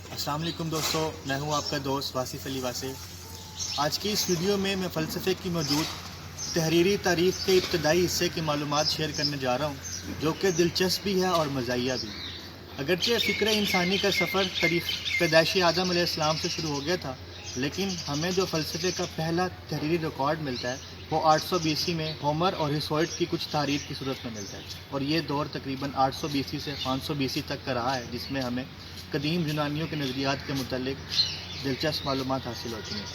अस्सलाम वालेकुम दोस्तों, मैं हूं आपका दोस्त वासिफ अली वासे। आज की इस वीडियो में मैं फ़लसफ़े की मौजूद तहरीरी तारीफ़ के इब्तदाई हिस्से की मालूमात शेयर करने जा रहा हूं, जो कि दिलचस्प भी है और मज़ाहिया भी। अगरचे फ़िक्र इंसानी का सफ़र पैदाइश आदम अलैहिस्सलाम से शुरू हो गया था, लेकिन हमें जो फ़लसफ़े का पहला तहरीरी रिकॉर्ड मिलता है वो 800 BC में होमर और हिसोइड की कुछ तारीफ़ की सूरत में मिलता है। और ये दौर तकरीबन 800 BC से 500 BC तक का रहा है, जिसमें हमें कदीम यूनानियों के नज़रियात के मुतालिक दिलचस्प मालूमात हासिल होती हैं।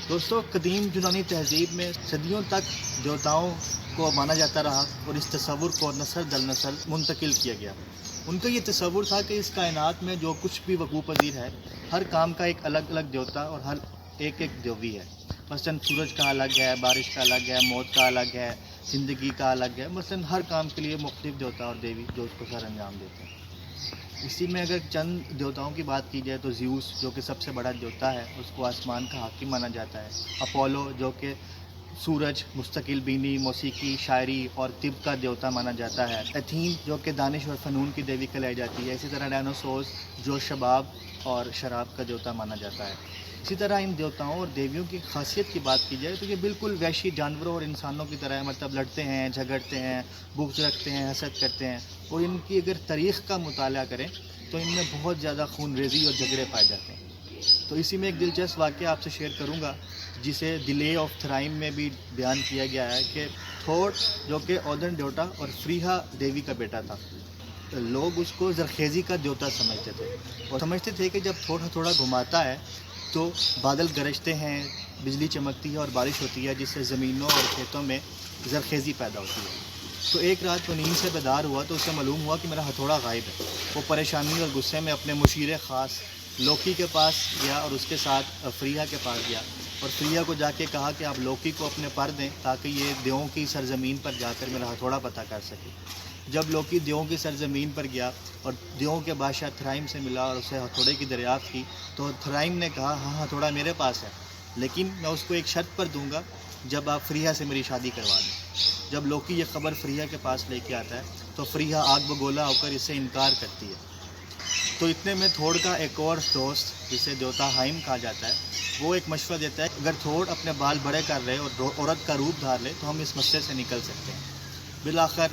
दोस्तों, कदीम यूनानी तहज़ीब में सदियों तक देवताओं को माना जाता रहा और इस तसव्वुर को नस्ल दर नस्ल मुंतकिल किया गया। उनका ये तसव्वुर था कि इस कायनात में जो कुछ भी वक़ू पज़ीर है, हर काम का एक अलग अलग देवता और हर एक एक देवी है। मसलन सूरज का अलग है, बारिश का अलग है, मौत का अलग है, ज़िंदगी का अलग है। मसलन हर काम के लिए मुख्तलिफ देवता और देवी जो उसको सर अंजाम देते हैं। इसी में अगर चंद देवताओं की बात की जाए तो ज़्यूस, जो कि सबसे बड़ा देवता है, उसको आसमान का हाकिम माना जाता है। अपोलो, जो कि सूरज, मुस्तकिल बीनी, मौसीकी, शायरी और तिब का देवता माना जाता है। एथीन, जो कि दानिश और फ़नून की देवी कहलाई जाती है। इसी तरह डायनासोर्स, जो शबाब और शराब का देवता माना जाता है। इसी तरह इन देवताओं और देवियों की खासियत की बात की जाए तो ये बिल्कुल वैशी जानवरों और इंसानों की तरह है। मतलब लड़ते हैं, झगड़ते हैं, बुग़्ज़ रखते हैं, हसद करते हैं। और इनकी अगर तारीख़ का मुताला करें तो इनमें बहुत ज़्यादा खूनरेज़ी और झगड़े पाए जाते हैं। तो इसी में एक दिलचस्प वाक़या आपसे शेयर करूँगा, जिसे द ले ऑफ थराइम में भी बयान किया गया है कि थोर, जो कि ओदन देवता और फ्रीहा देवी का बेटा था, लोग उसको ज़रखेज़ी का देवता समझते थे और समझते थे कि जब थोड़ा थोड़ा घुमाता है तो बादल गरजते हैं, बिजली चमकती है और बारिश होती है, जिससे ज़मीनों और खेतों में ज़रखेज़ी पैदा होती है। तो एक रात वो नींद से बेदार हुआ तो उसे मालूम हुआ कि मेरा हथौड़ा गायब है। वो परेशानी और गुस्से में अपने मुशीर ख़ास लोकी के पास गया और उसके साथ फ्रीहा के पास गया और फ्रीहा को जाके कहा कि आप लोकी को अपने पर दें ताकि ये देवों की सरज़मीन पर जाकर मेरा हथौड़ा पता कर सके। जब लोकी देवों की सरज़मीन पर गया और देवों के बादशाह थराइम से मिला और उसे हथौड़े की दरियाफ़त की, तो थराइम ने कहा, हाँ, हथौड़ा मेरे पास है, लेकिन मैं उसको एक शर्त पर दूंगा, जब आप फ्रीहा से मेरी शादी करवा दें। जब लोकी ये ख़बर फ्रीहा के पास लेके आता है तो फ्रीहा आग बगोला होकर इससे इनकार करती है। तो इतने में थोड़ का एक और दोस्त, जिसे देवता हाइम कहा जाता है, वो एक मशवरा देता है, अगर थोड़ अपने बाल बड़े कर रहे और औरत का रूप धार ले तो हम इस मसले से निकल सकते हैं। बिलाखिर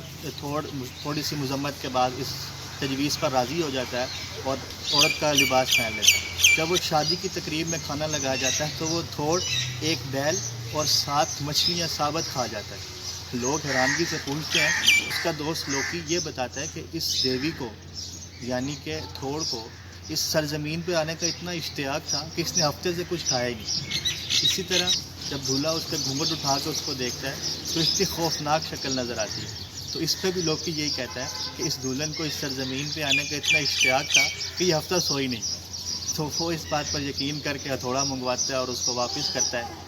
थोड़ी सी मज़म्मत के बाद इस तजवीज़ पर राज़ी हो जाता है और औरत का लिबास पहन लेता है। जब वो शादी की तकरीब में खाना लगाया जाता है तो वो थोड़ एक बैल और 7 मछलियाँ साबत खा जाता है। लोग हैरानगी से पूछते हैं। उसका दोस्त लोकी ये बताता है कि इस देवी को, यानी कि थोड़ को, इस सरज़मीन पे आने का इतना इश्तियाक था कि इसने हफ्ते से कुछ खाया ही नहीं। इसी तरह जब दूल्हा उसका घूंघट उठा कर उसको देखता है तो इतनी खौफनाक शक्ल नज़र आती है। तो इस पर भी लोकी यही कहता है कि इस दुल्हन को इस सरज़मीन पे आने का इतना इश्तियाक था कि ये हफ्ता सोई नहीं। तो वो इस बात पर यकीन करके हथौड़ा मंगवाता है और उसको वापस करता है।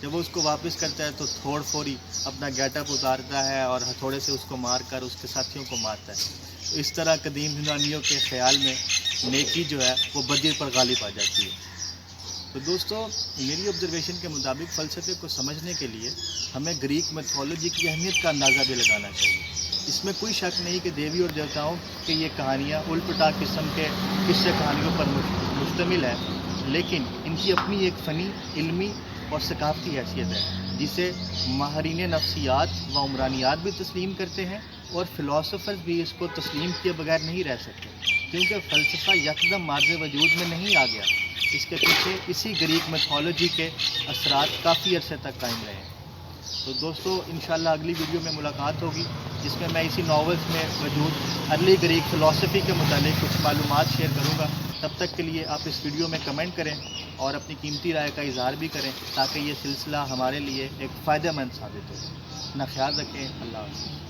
जब वो उसको वापस करता है तो थोड़ फौरी अपना गेटअप उतारता है और हथौड़े से उसको मार कर उसके साथियों को मारता है। तो इस तरह कदीम यूनानियों के ख़्याल में नेकी जो है वो बदी पर गालिब आ जाती है। तो दोस्तों, मेरी ऑब्जर्वेशन के मुताबिक फ़लसफ़े को समझने के लिए हमें ग्रीक मैथोलॉजी की अहमियत का अंदाज़ा भी लगाना चाहिए। इसमें कोई शक नहीं कि देवी और देवताओं की ये कहानियाँ उलट-पलट किस्म के किस्से कहानियों पर मुश्तमिल है, लेकिन इनकी अपनी एक फ़नी, इल्मी और सकाफ़ती हैसियत है, जिसे माहिरीन नफ्सियात व उमरानियात भी तस्लीम करते हैं और फ़िलासफ़र्स भी इसको तस्लीम किए बगैर नहीं रह सकते, क्योंकि फ़लसफ़ा यकदम मार्ज़ वजूद में नहीं आ गया। इसके पीछे इसी ग्रीक मैथोलॉजी के असरात काफ़ी अरसे तक कायम रहे। तो दोस्तों, इंशाल्लाह अगली वीडियो में मुलाकात होगी, जिसमें मैं इसी नावल्स में मौजूद अर्ली ग्रीक फ़िलासफ़ी के मुतालिक कुछ मालूमात शेयर करूँगा। तब तक के लिए आप इस वीडियो में कमेंट करें और अपनी कीमती राय का इज़हार भी करें, ताकि ये सिलसिला हमारे लिए एक फ़ायदेमंद साबित हो। अपना ख्याल रखें। अल्लाह हाफ़िज़।